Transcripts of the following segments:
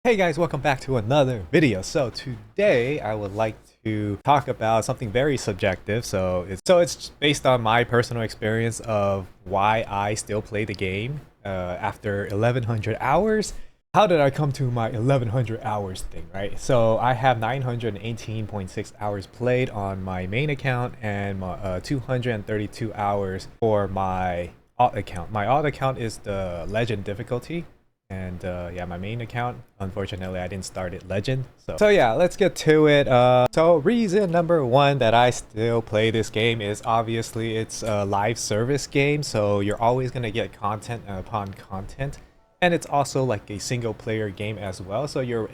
Hey guys, welcome back to another video. So today I would like to talk about something very subjective. So it's based on my personal experience of why I still play the game after 1100 hours. How did I come to my 1100 hours thing, right? So I have 918.6 hours played on my main account and 232 hours for my alt account. My alt account is the legend difficulty. And yeah, my main account, unfortunately, I didn't start it legend. So yeah, let's get to it. So reason number one that I still play this game is obviously it's a live service game. So you're always going to get content upon content. And it's also like a single player game as well. So you're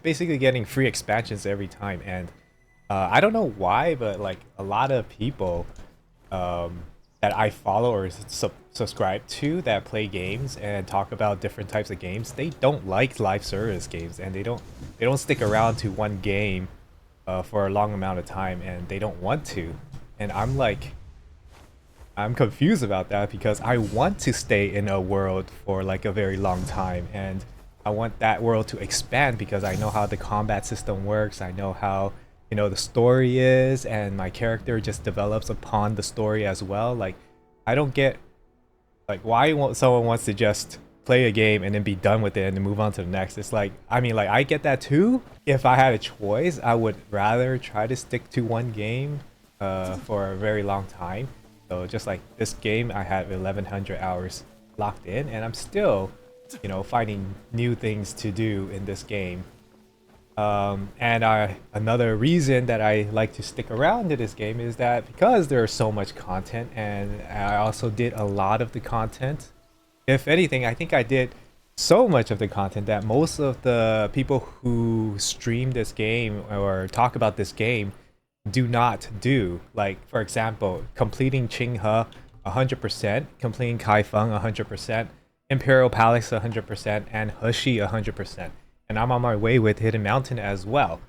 basically getting free expansions every time. And I don't know why, but like a lot of people that I follow or subscribe to that play games and talk about different types of games, they don't like live service games, and they don't stick around to one game for a long amount of time, and they don't want to. And I'm confused about that because I want to stay in a world for like a very long time, and I want that world to expand because I know how the combat system works. I know how the story is, and my character just develops upon the story as well. Like I don't get like why someone wants to just play a game and then be done with it and then move on to the next. It's like, I mean, like I get that too. If I had a choice, I would rather try to stick to one game for a very long time. So just like this game, I had 1100 hours locked in, and I'm still finding new things to do in this game. Another reason that I like to stick around to this game is that because there's so much content, and I also did a lot of the content. If anything, I think I did so much of the content that most of the people who stream this game or talk about this game do not do. Like, for example, completing Qinghe 100%, completing Kaifeng 100%, Imperial Palace 100%, and Heshi 100%. And I'm on my way with Hidden Mountain as well.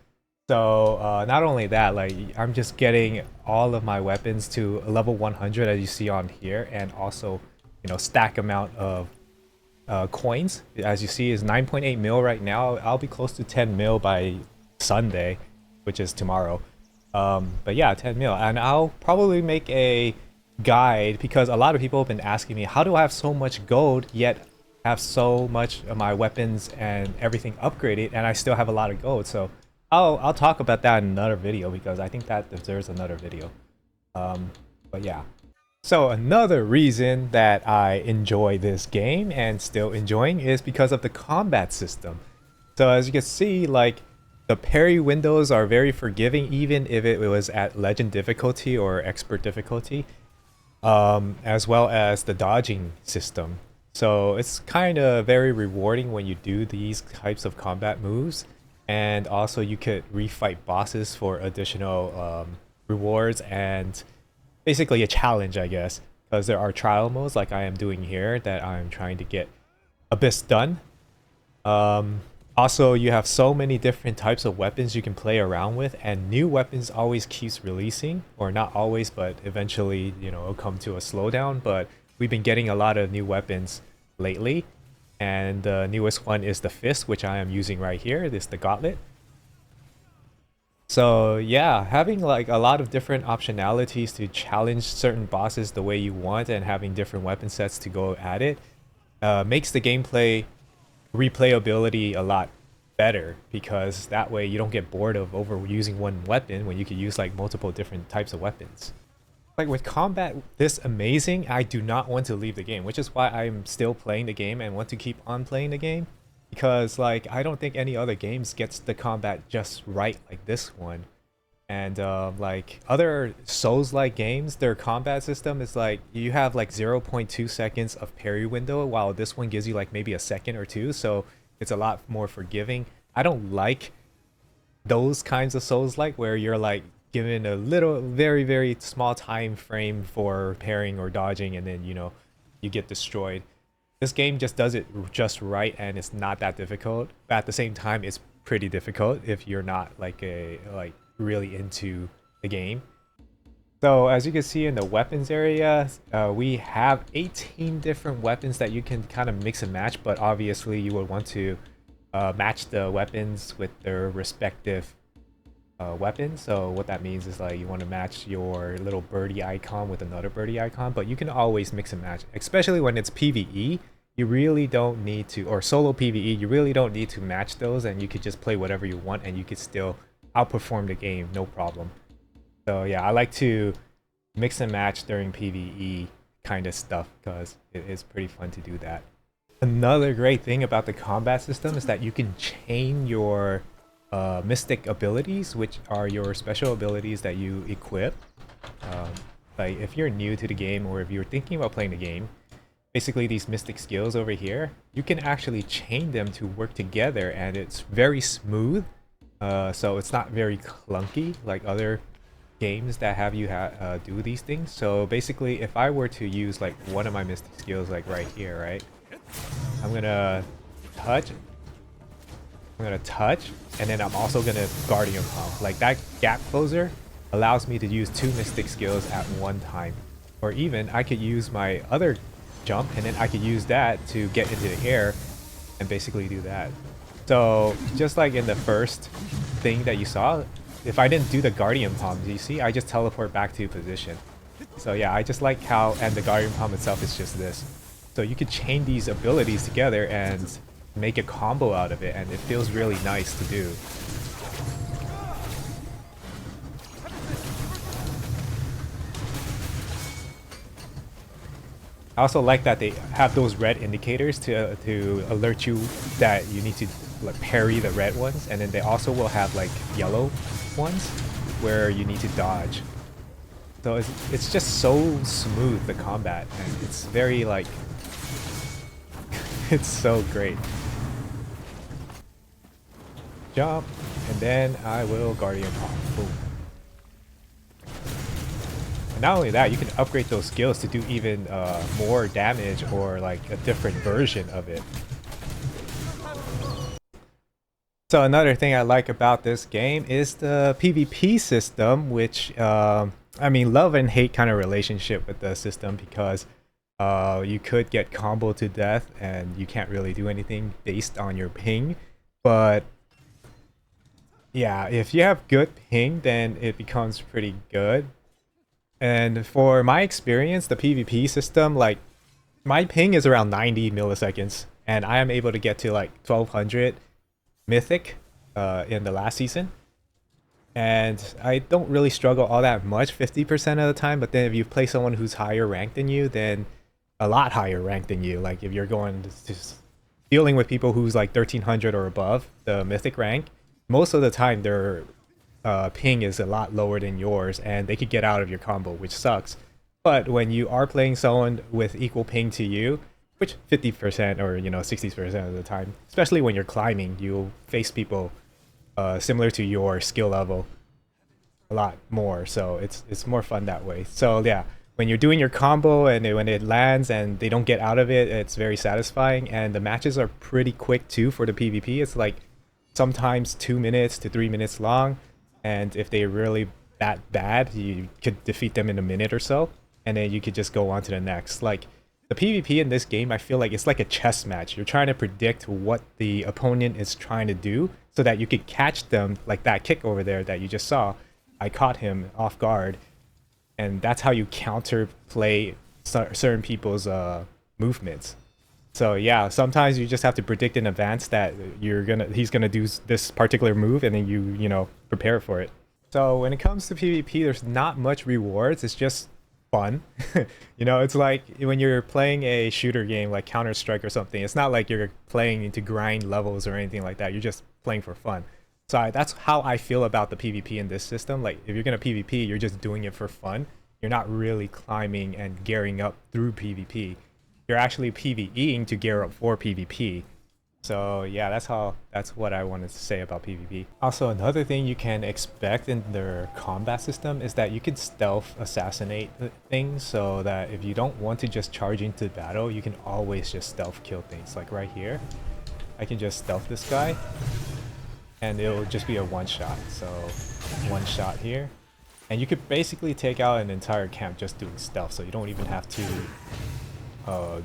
So not only that, like I'm just getting all of my weapons to level 100 as you see on here, and also stack amount of coins as you see is 9.8 mil right now. I'll be close to 10 mil by Sunday, which is tomorrow. But yeah, 10 mil, and I'll probably make a guide because a lot of people have been asking me, how do I have so much gold yet have so much of my weapons and everything upgraded and I still have a lot of gold? So I'll talk about that in another video because I think that deserves another video. But yeah. So another reason that I enjoy this game and still enjoying is because of the combat system. So as you can see, like the parry windows are very forgiving even if it was at legend difficulty or expert difficulty, as well as the dodging system. So it's kind of very rewarding when you do these types of combat moves, and also you could refight bosses for additional rewards and basically a challenge, I guess, because there are trial modes like I am doing here that I'm trying to get Abyss done. Also, you have so many different types of weapons you can play around with, and new weapons always keeps releasing, or not always, but eventually, it'll come to a slowdown. But we've been getting a lot of new weapons lately, and the newest one is the fist, which I am using right here. This is the gauntlet. So yeah, having like a lot of different optionalities to challenge certain bosses the way you want, and having different weapon sets to go at it, makes the gameplay replayability a lot better, because that way you don't get bored of overusing one weapon when you could use like multiple different types of weapons. Like with combat this amazing, I do not want to leave the game, which is why I'm still playing the game and want to keep on playing the game, because like I don't think any other games gets the combat just right like this one. And like other Souls-like games, their combat system is like you have like 0.2 seconds of parry window, while this one gives you like maybe a second or two, so it's a lot more forgiving. I don't like those kinds of Souls-like where you're like given a little very small time frame for parrying or dodging, and then you get destroyed. This game just does it just right, and it's not that difficult, but at the same time it's pretty difficult if you're not like really into the game. So as you can see in the weapons area, we have 18 different weapons that you can kind of mix and match, but obviously you would want to match the weapons with their respective weapons. So what that means is like you want to match your little birdie icon with another birdie icon, but you can always mix and match, especially when it's PvE. You really don't need to, or solo PvE, you really don't need to match those, and you could just play whatever you want and you could still outperform the game, no problem. So yeah, I like to mix and match during PvE kind of stuff because it is pretty fun to do that. Another great thing about the combat system is that you can chain your mystic abilities, which are your special abilities that you equip. Like if you're new to the game or if you're thinking about playing the game, basically these mystic skills over here, you can actually chain them to work together and it's very smooth. So it's not very clunky like other games that have you do these things. So basically if I were to use like one of my mystic skills like right here, right? I'm gonna touch, and then I'm also gonna Guardian Pump. Like that gap closer allows me to use 2 mystic skills at one time. Or even I could use my other jump and then I could use that to get into the air and basically do that. So just like in the first thing that you saw, if I didn't do the Guardian Pump, you see, I just teleport back to position. So yeah, I just like how, and the Guardian Pump itself is just this. So you could chain these abilities together and make a combo out of it, and it feels really nice to do. I also like that they have those red indicators to alert you that you need to like parry the red ones, and then they also will have like yellow ones where you need to dodge. So it's just so smooth, the combat, and it's very like it's so great. Jump, and then I will Guardian Pump. Boom. And not only that, you can upgrade those skills to do even more damage or like a different version of it. So another thing I like about this game is the PvP system, which I mean, love and hate kind of relationship with the system, because you could get comboed to death and you can't really do anything based on your ping. But yeah, if you have good ping, then it becomes pretty good. And for my experience, the PvP system, like my ping is around 90 milliseconds, and I am able to get to like 1200 mythic in the last season. And I don't really struggle all that much 50% of the time, but then if you play someone who's higher ranked than you, then a lot higher ranked than you, like if you're going to dealing with people who's like 1300 or above the mythic rank, most of the time their ping is a lot lower than yours and they could get out of your combo, which sucks. But when you are playing someone with equal ping to you, which 50% or 60% of the time, especially when you're climbing, you'll face people similar to your skill level a lot more, so it's more fun that way. So yeah, when you're doing your combo and when it lands and they don't get out of it, it's very satisfying. And the matches are pretty quick too for the PvP. It's like sometimes 2 minutes to 3 minutes long, and if they're really that bad, you could defeat them in a minute or so, and then you could just go on to the next. Like the PvP in this game, I feel like it's like a chess match. You're trying to predict what the opponent is trying to do so that you could catch them, like that kick over there that you just saw. I caught him off guard, and that's how you counter play certain people's movements. So yeah, sometimes you just have to predict in advance that he's gonna do this particular move, and then you prepare for it. So when it comes to PvP, there's not much rewards. It's just fun. It's like when you're playing a shooter game like Counter-Strike or something. It's not like you're playing to grind levels or anything like that. You're just playing for fun. So that's how I feel about the PvP in this system. Like if you're gonna PvP, you're just doing it for fun. You're not really climbing and gearing up through PvP. You're actually PvEing to gear up for PvP. So yeah, that's what I wanted to say about PvP. Also, another thing you can expect in their combat system is that you can stealth assassinate things, so that if you don't want to just charge into battle, you can always just stealth kill things. Like right here, I can just stealth this guy and it'll just be a one shot. So one shot here, and you could basically take out an entire camp just doing stealth, so you don't even have to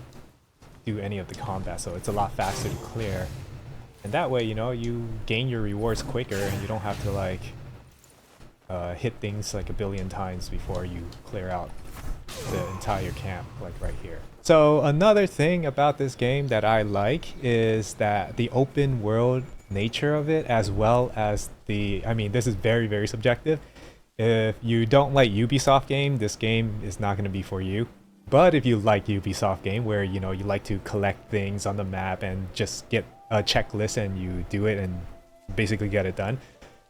do any of the combat, so it's a lot faster to clear. And that way, you know, you gain your rewards quicker and you don't have to like hit things like a billion times before you clear out the entire camp, like right here. So another thing about this game that I like is that the open world nature of it, as well as the, I mean, this is very, very subjective. If you don't like Ubisoft game, this game is not going to be for you. But if you like Ubisoft game where, you know, you like to collect things on the map and just get a checklist and you do it and basically get it done.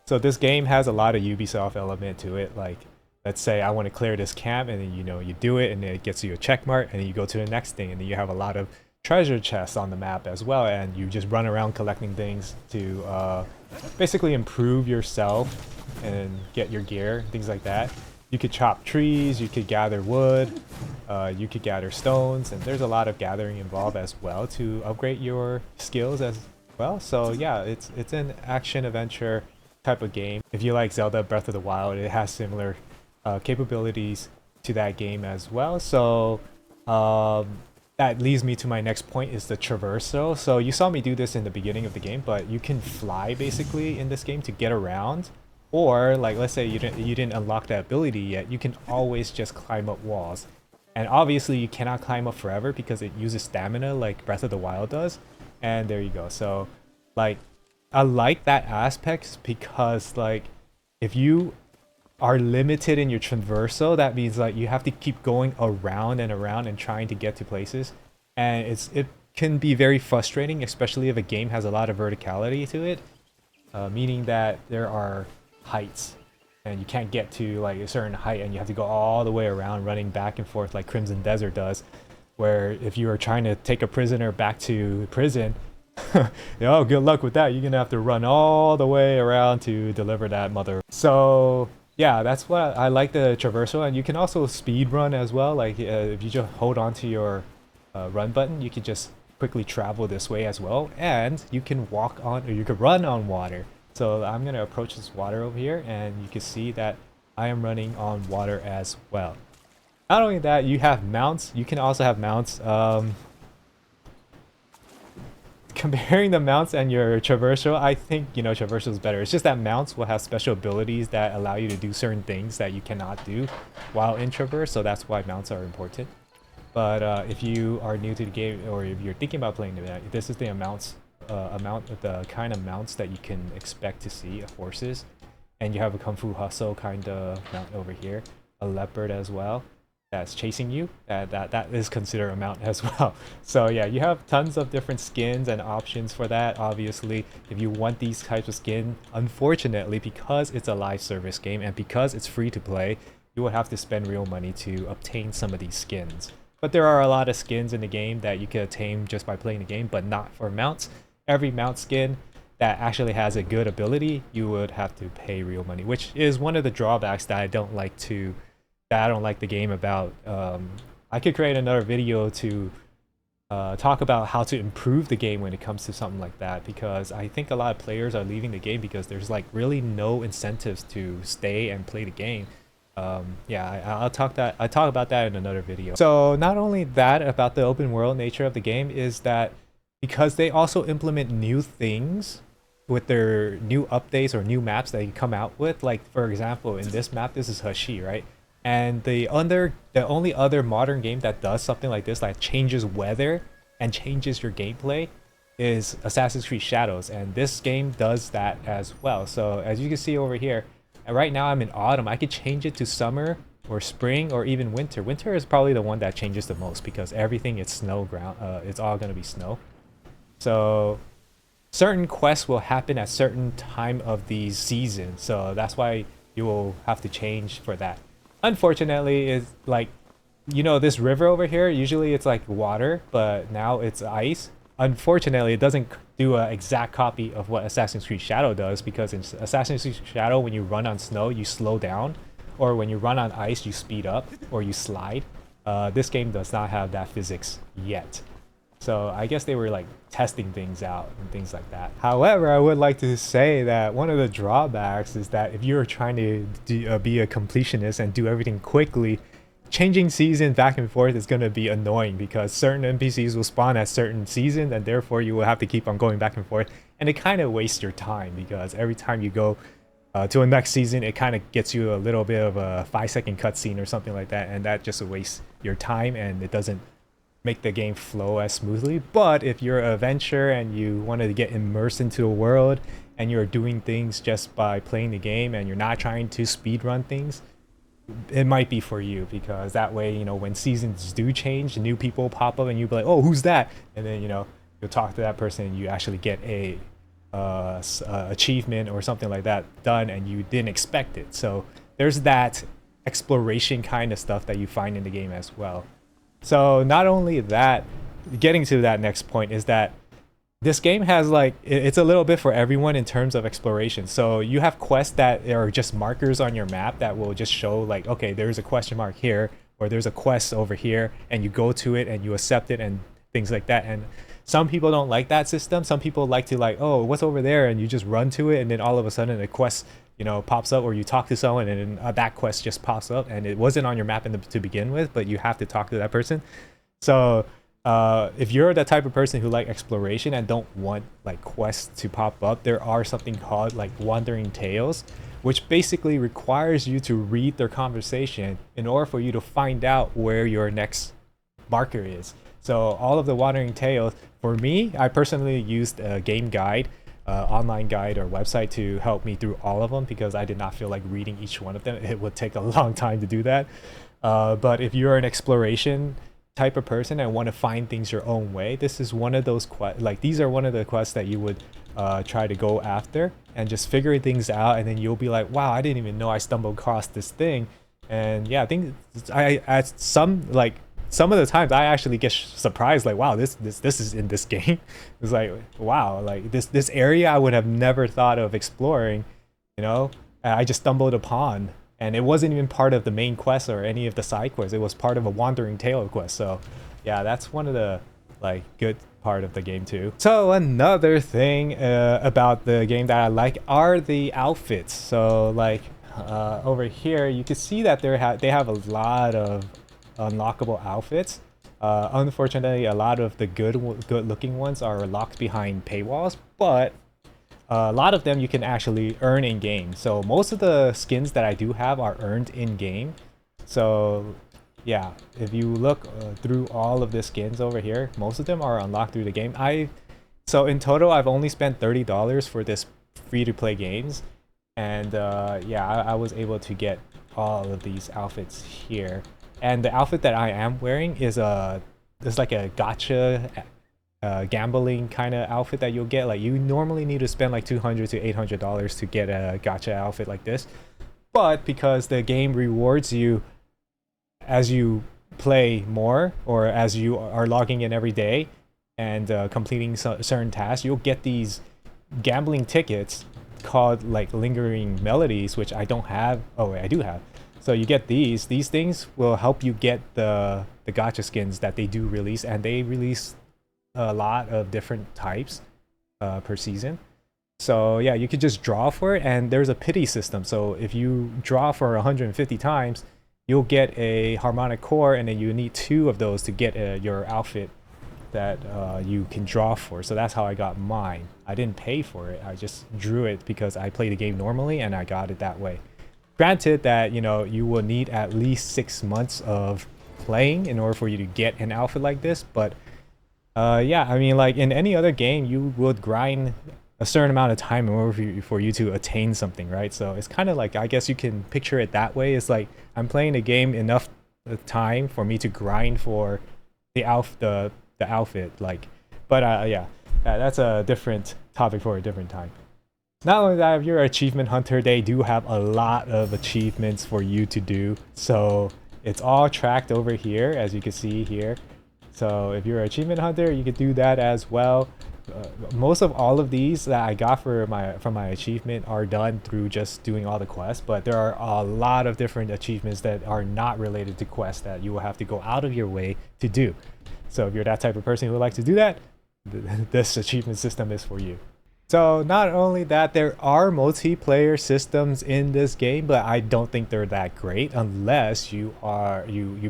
So this game has a lot of Ubisoft element to it. Like, let's say I want to clear this camp, and then, you know, you do it and it gets you a check mark, and then you go to the next thing, and then you have a lot of treasure chests on the map as well, and you just run around collecting things to basically improve yourself and get your gear, things like that. You could chop trees, you could gather wood, you could gather stones, and there's a lot of gathering involved as well to upgrade your skills as well. So yeah, it's an action adventure type of game. If you like Zelda Breath of the Wild, it has similar capabilities to that game as well. So that leads me to my next point, is the traversal. So you saw me do this in the beginning of the game, but you can fly basically in this game to get around. Or like, let's say you didn't unlock that ability yet, you can always just climb up walls. And obviously you cannot climb up forever because it uses stamina like Breath of the Wild does. And there you go. So like, I like that aspect because like, if you are limited in your traversal, that means like you have to keep going around and trying to get to places. And it can be very frustrating, especially if a game has a lot of verticality to it, meaning that there are heights and you can't get to like a certain height and you have to go all the way around running back and forth like Crimson Desert does, where if you are trying to take a prisoner back to prison, oh, good luck with that. You're gonna have to run all the way around to deliver that mother. So yeah, that's what I like, the traversal. And you can also speed run as well. Like if you just hold on to your run button, you can just quickly travel this way as well. And you can walk on, or you can run on water. So I'm gonna approach this water over here, and you can see that I am running on water as well. Not only that, you have mounts. You can also have mounts. Comparing the mounts and your traversal, I think, you know, traversal is better. It's just that mounts will have special abilities that allow you to do certain things that you cannot do while in traverse, so that's why mounts are important. But if you are new to the game, or if you're thinking about playing it, this is the the kind of mounts that you can expect to see of horses. And you have a Kung Fu Hustle kind of mount over here, a leopard as well that's chasing you. That is considered a mount as well. So yeah, you have tons of different skins and options for that. Obviously, if you want these types of skin, unfortunately, because it's a live service game and because it's free to play, you will have to spend real money to obtain some of these skins. But there are a lot of skins in the game that you can attain just by playing the game, but not for mounts. Every mount skin that actually has a good ability, you would have to pay real money, which is one of the drawbacks that I don't like the game about. I could create another video to talk about how to improve the game when it comes to something like that, because I think a lot of players are leaving the game because there's like really no incentives to stay and play the game. Yeah, I'll talk about that in another video. So not only that, about the open world nature of the game, is that because they also implement new things with their new updates or new maps that you come out with. Like for example, in this map, this is Hashi, right? And the only other modern game that does something like this, like changes weather and changes your gameplay, is Assassin's Creed Shadows, and this game does that as well. So as you can see over here, and right now I'm in autumn, I could change it to summer or spring or even winter. Winter is probably the one that changes the most because everything is snow ground. It's all gonna be snow. So certain quests will happen at certain time of the season, so that's why you will have to change for that. Unfortunately, it's like, you know, this river over here, usually it's like water, but now it's ice. Unfortunately, it doesn't do an exact copy of what Assassin's Creed Shadow does, because in Assassin's Creed Shadow, when you run on snow, you slow down, or when you run on ice, you speed up, or you slide. This game does not have that physics yet. So I guess they were like testing things out and things like that. However, I would like to say that one of the drawbacks is that if you're trying to be a completionist and do everything quickly, changing season back and forth is going to be annoying because certain NPCs will spawn at certain seasons, and therefore you will have to keep on going back and forth. and it kind of wastes your time because every time you go to a next season, it kind of gets you a little bit of a 5-second cutscene or something like that, and that just wastes your time and it doesn't make the game flow as smoothly. But if you're a venture and you wanted to get immersed into a world and you're doing things just by playing the game and you're not trying to speed run things, it might be for you, because that way, you know, when seasons do change, new people pop up and you'll be like, oh, who's that? And then, you know, you'll talk to that person and you actually get a achievement or something like that done and you didn't expect it. So there's that exploration kind of stuff that you find in the game as well. So not only that, getting to that next point is that this game has like, it's a little bit for everyone in terms of exploration. So you have quests that are just markers on your map that will just show like, okay, there's a question mark here, or there's a quest over here, and you go to it and you accept it and things like that. And some people don't like that system. Some people like to like, oh, what's over there? And you just run to it and then all of a sudden a quest, you know, pops up, or you talk to someone and then that quest just pops up and it wasn't on your map to begin with, but you have to talk to that person. So if you're the type of person who like exploration and don't want like quests to pop up, there are something called like wandering tales, which basically requires you to read their conversation in order for you to find out where your next marker is. So all of the wandering tales, for me, I personally used a game guide, online guide or website to help me through all of them, because I did not feel like reading each one of them. It would take a long time to do that. But if you're an exploration type of person and want to find things your own way, this is one of those these are one of the quests that you would try to go after and just figure things out, and then you'll be like, wow, I didn't even know I stumbled across this thing. And yeah, I think some of the times I actually get surprised, like, wow, this is in this game. It's like, wow, like this area I would have never thought of exploring, you know, I just stumbled upon. And it wasn't even part of the main quest or any of the side quests. It was part of a wandering tale quest. So yeah, that's one of the like good part of the game too. So another thing about the game that I like are the outfits. So like over here, you can see that they have a lot of unlockable outfits. Unfortunately, a lot of the good looking ones are locked behind paywalls, but a lot of them you can actually earn in game. So most of the skins that I do have are earned in game. So yeah, if you look through all of the skins over here, most of them are unlocked through the game. So in total, I've only spent $30 for this free-to-play games, and yeah, I was able to get all of these outfits here. And the outfit that I am wearing is like a gacha gambling kind of outfit that you'll get. Like, you normally need to spend like $200 to $800 to get a gacha outfit like this, but because the game rewards you as you play more, or as you are logging in every day and completing certain tasks, you'll get these gambling tickets called like lingering melodies, which I don't have. Oh wait, I do have. So you get these things will help you get the gacha skins that they do release, and they release a lot of different types per season. So yeah, you could just draw for it, and there's a pity system. So if you draw for 150 times, you'll get a harmonic core, and then you need 2 of those to get your outfit that you can draw for. So that's how I got mine. I didn't pay for it, I just drew it because I play the game normally and I got it that way. Granted that, you know, you will need at least 6 months of playing in order for you to get an outfit like this, but yeah, I mean, like in any other game, you would grind a certain amount of time in order for you to attain something, right? So it's kind of like, I guess you can picture it that way. It's like I'm playing the game enough time for me to grind for the outfit, like. But yeah, that's a different topic for a different time. Not only that, if you're an achievement hunter, they do have a lot of achievements for you to do. So it's all tracked over here, as you can see here. So if you're an achievement hunter, you could do that as well. Most of all of these that I got from my achievement are done through just doing all the quests, but there are a lot of different achievements that are not related to quests that you will have to go out of your way to do. So if you're that type of person who would like to do that, this achievement system is for you. So not only that, there are multiplayer systems in this game, but I don't think they're that great unless you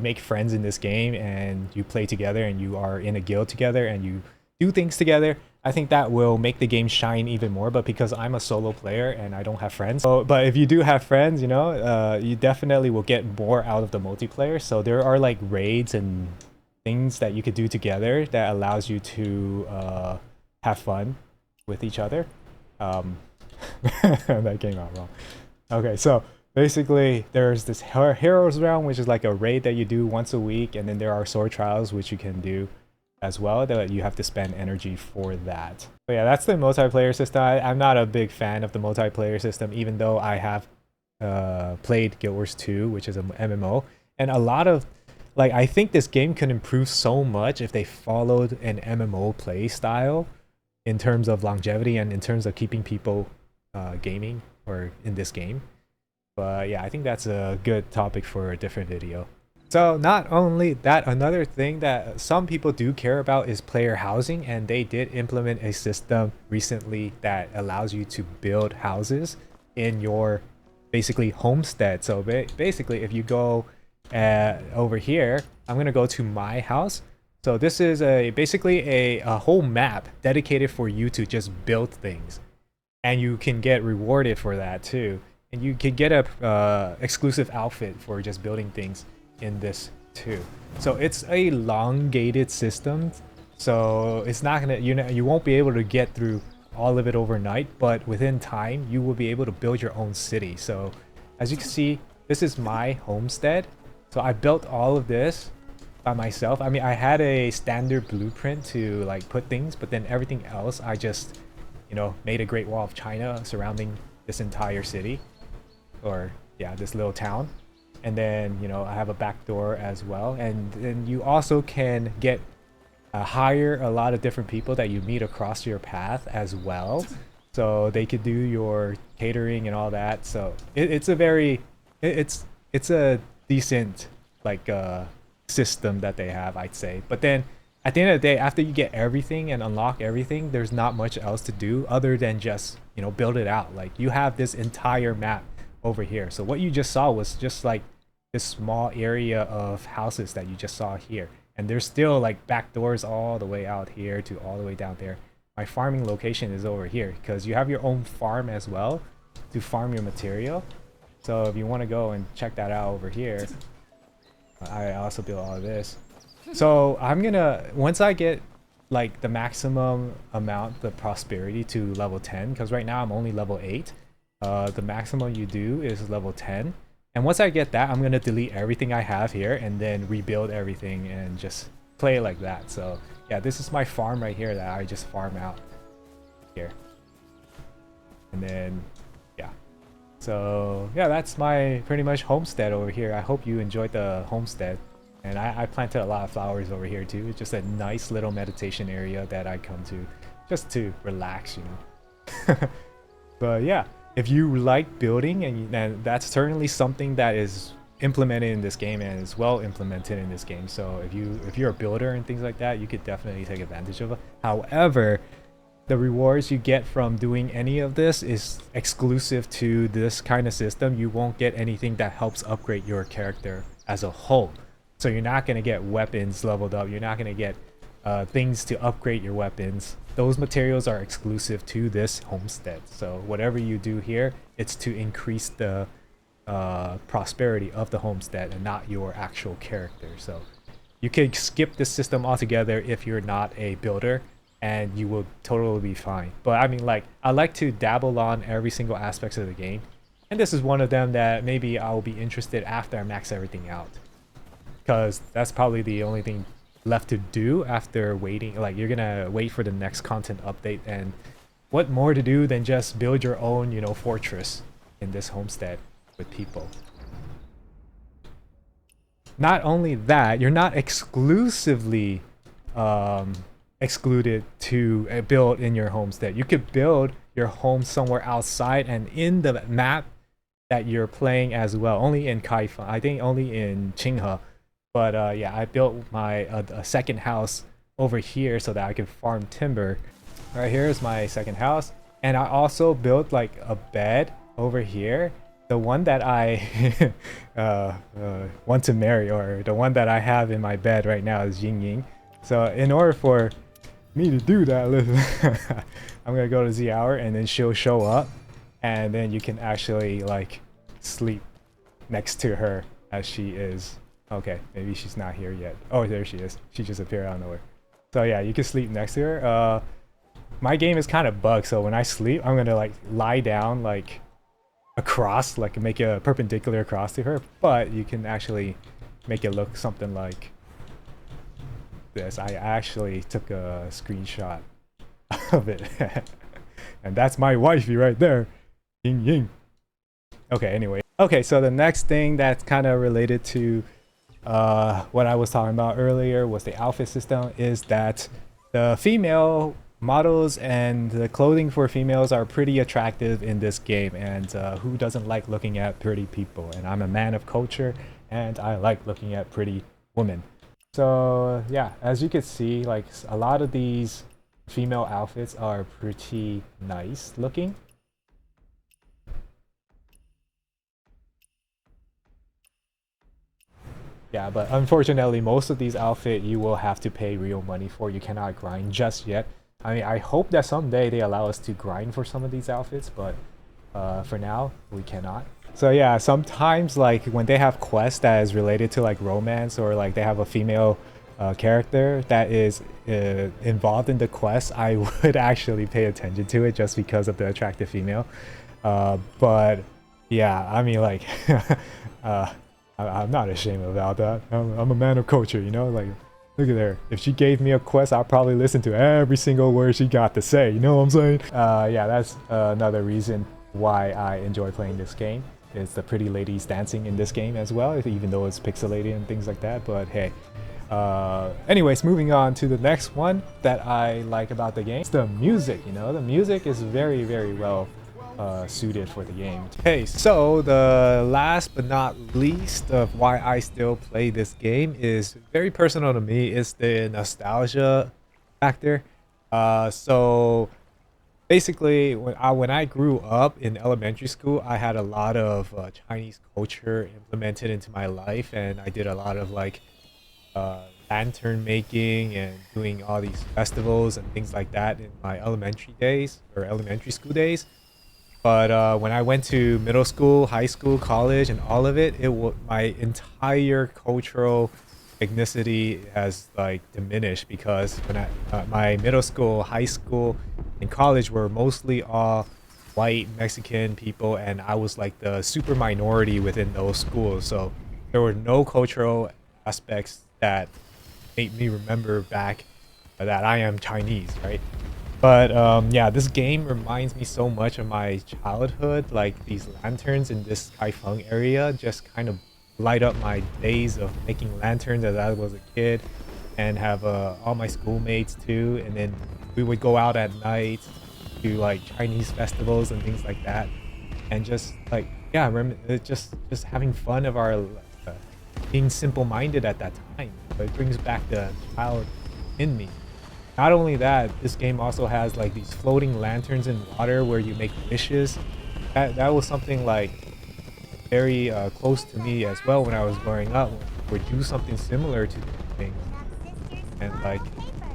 make friends in this game and you play together and you are in a guild together and you do things together. I think that will make the game shine even more. But because I'm a solo player and I don't have friends, so, but if you do have friends, you know, you definitely will get more out of the multiplayer. So there are like raids and things that you could do together that allows you to have fun with each other. That came out wrong. Okay, so basically there's this Heroes Realm, which is like a raid that you do once a week, and then there are sword trials, which you can do as well, that you have to spend energy for that. But yeah, that's the multiplayer system. I'm not a big fan of the multiplayer system, even though I have played Guild Wars 2, which is an MMO, and a lot of like, I think this game could improve so much if they followed an MMO play style in terms of longevity and in terms of keeping people gaming or in this game. But yeah, I think that's a good topic for a different video. So not only that, another thing that some people do care about is player housing, and they did implement a system recently that allows you to build houses in your basically homestead. So basically if you go over here, I'm gonna go to my house. So this is basically a whole map dedicated for you to just build things, and you can get rewarded for that too. And you can get a exclusive outfit for just building things in this too. So it's a elongated system, so it's not gonna, you won't be able to get through all of it overnight, but within time you will be able to build your own city. So as you can see, this is my homestead. So I built all of this by myself. I mean, I had a standard blueprint to like put things, but then everything else I just, you know, made a Great Wall of China surrounding this entire city, or yeah, this little town. And then, you know, I have a back door as well. And then you also can get hire a lot of different people that you meet across your path as well, so they could do your catering and all that. So it's a very it's a decent like system that they have, I'd say. But then at the end of the day, after you get everything and unlock everything, there's not much else to do other than just, you know, build it out. Like, you have this entire map over here. So what you just saw was just like this small area of houses that you just saw here, and there's still like back doors all the way out here to all the way down there. My farming location is over here because you have your own farm as well to farm your material. So if you want to go and check that out over here, I also built all of this. So I'm gonna, once I get like the maximum amount of prosperity to level 10, because right now I'm only level 8, the maximum you do is level 10. And once I get that, I'm gonna delete everything I have here and then rebuild everything and just play like that. So yeah, this is my farm right here that I just farm out here. And then yeah, so yeah, that's my pretty much homestead over here. I hope you enjoyed the homestead. And I planted a lot of flowers over here too. It's just a nice little meditation area that I come to just to relax, you know. But yeah, if you like building, and that's certainly something that is implemented in this game and is well implemented in this game. So if you're a builder and things like that, you could definitely take advantage of it. However, the rewards you get from doing any of this is exclusive to this kind of system. You won't get anything that helps upgrade your character as a whole. So you're not going to get weapons leveled up. You're not going to get things to upgrade your weapons. Those materials are exclusive to this homestead. So whatever you do here, it's to increase the prosperity of the homestead and not your actual character. So you can skip this system altogether if you're not a builder, and you will totally be fine. But I mean, like, I like to dabble on every single aspect of the game, and this is one of them that maybe I'll be interested after I max everything out, because that's probably the only thing left to do after waiting. Like, you're gonna wait for the next content update, and what more to do than just build your own, you know, fortress in this homestead with people. Not only that, you're not exclusively excluded to build in your homestead. You could build your home somewhere outside and in the map that you're playing as well. Only in Kaifeng, I think only in Qinghe. But yeah, I built my a second house over here so that I could farm timber. Right here is my second house, and I also built like a bed over here. The one that I want to marry, or the one that I have in my bed right now, is Ying Ying. So in order for me to do that, listen. I'm gonna go to Z hour and then she'll show up, and then you can actually like sleep next to her as she is. Okay, maybe she's not here yet. Oh, there she is. She just appeared out of nowhere. So yeah, you can sleep next to her. My game is kind of bugged, so when I sleep, I'm gonna like lie down like across, like make a perpendicular across to her, but you can actually make it look something like this. I actually took a screenshot of it. And that's my wifey right there. Ying ying. Okay, anyway. Okay, so the next thing that's kind of related to what I was talking about earlier was the outfit system, is that the female models and the clothing for females are pretty attractive in this game, and who doesn't like looking at pretty people? And I'm a man of culture, and I like looking at pretty women. So yeah, as you can see, like a lot of these female outfits are pretty nice looking. Yeah, but unfortunately, most of these outfits you will have to pay real money for. You cannot grind just yet. I mean, I hope that someday they allow us to grind for some of these outfits, but for now, we cannot. So yeah, sometimes like when they have quests that is related to like romance, or like they have a female character that is involved in the quest, I would actually pay attention to it just because of the attractive female. But yeah, I mean like I'm not ashamed about that. I'm a man of culture, you know? Like, look at her. If she gave me a quest, I'll probably listen to every single word she got to say, you know what I'm saying? Yeah, that's another reason why I enjoy playing this game. It's the pretty ladies dancing in this game as well, even though it's pixelated and things like that, but hey. Anyways, moving on to the next one that I like about the game. It's the music, you know? The music is very, very well suited for the game. Okay, so the last but not least of why I still play this game is very personal to me. It's the nostalgia factor. So basically, when I grew up in elementary school, I had a lot of Chinese culture implemented into my life, and I did a lot of like lantern making and doing all these festivals and things like that in my elementary days, or elementary school days. But when I went to middle school, high school, college, and all of it, my entire cultural ethnicity has like diminished, because when my middle school, high school, and college were mostly all white Mexican people, and I was like the super minority within those schools. So there were no cultural aspects that made me remember back that I am Chinese, right? But yeah, this game reminds me so much of my childhood. Like these lanterns in this Kaifeng area just kind of light up my days of making lanterns as I was a kid, and have all my schoolmates too. And then we would go out at night to like Chinese festivals and things like that, and just like, yeah, remember just having fun of our being simple-minded at that time. But it brings back the child in me. Not only that, this game also has like these floating lanterns in water where you make wishes. That was something like very close to me as well when I was growing up. Would do something similar to these things, and like,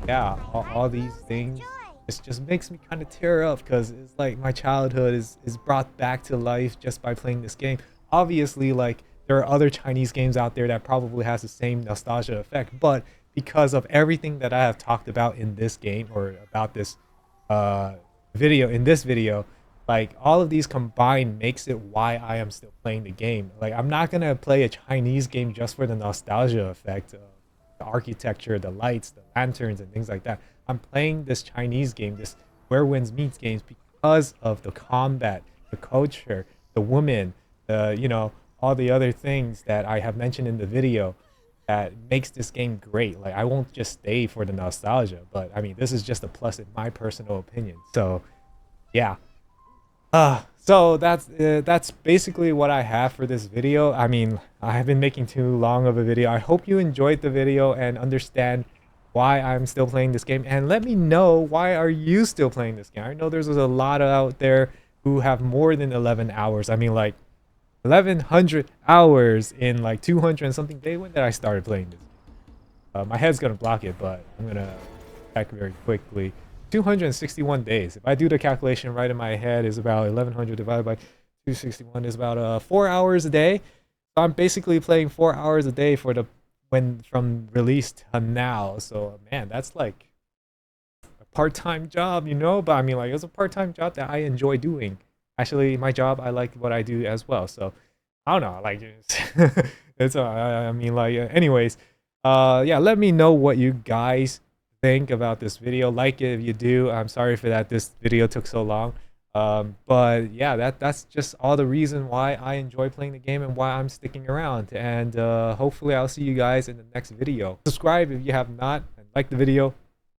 yeah, all these things just makes me kind of tear up, because it's like my childhood is brought back to life just by playing this game. Obviously, like there are other Chinese games out there that probably has the same nostalgia effect, but because of everything that I have talked about in this game, or about this video, like all of these combined makes it why I am still playing the game. Like I'm not gonna play a Chinese game just for the nostalgia effect, the architecture, the lights, the lanterns, and things like that. I'm playing this Chinese game, this Where Winds Meets games, because of the combat, the culture, the women, the, you know, all the other things that I have mentioned in the video that makes this game great. Like I won't just stay for the nostalgia, but I mean, this is just a plus in my personal opinion. So yeah. So that's basically what I have for this video. I mean, I have been making too long of a video. I hope you enjoyed the video and understand why I'm still playing this game, and let me know, why are you still playing this game? I know there's a lot out there who have more than 11 hours. I mean, like 1100 hours in like 200 and something days. When did I started playing this? My head's gonna block it, but I'm gonna Back very quickly. 261 days. If I do the calculation right in my head, is about 1100 divided by 261 is about 4 hours a day. So I'm basically playing 4 hours a day for the when from release to now. So man, that's like a part-time job, you know. But I mean, like, it's a part-time job that I enjoy doing. Actually, my job, I like what I do as well. So I don't know, like it's I mean, like, anyways, yeah, let me know what you guys think about this video. Like it if you do. I'm sorry for that this video took so long. But yeah, that's just all the reason why I enjoy playing the game and why I'm sticking around. And hopefully I'll see you guys in the next video. Subscribe if you have not, and like the video.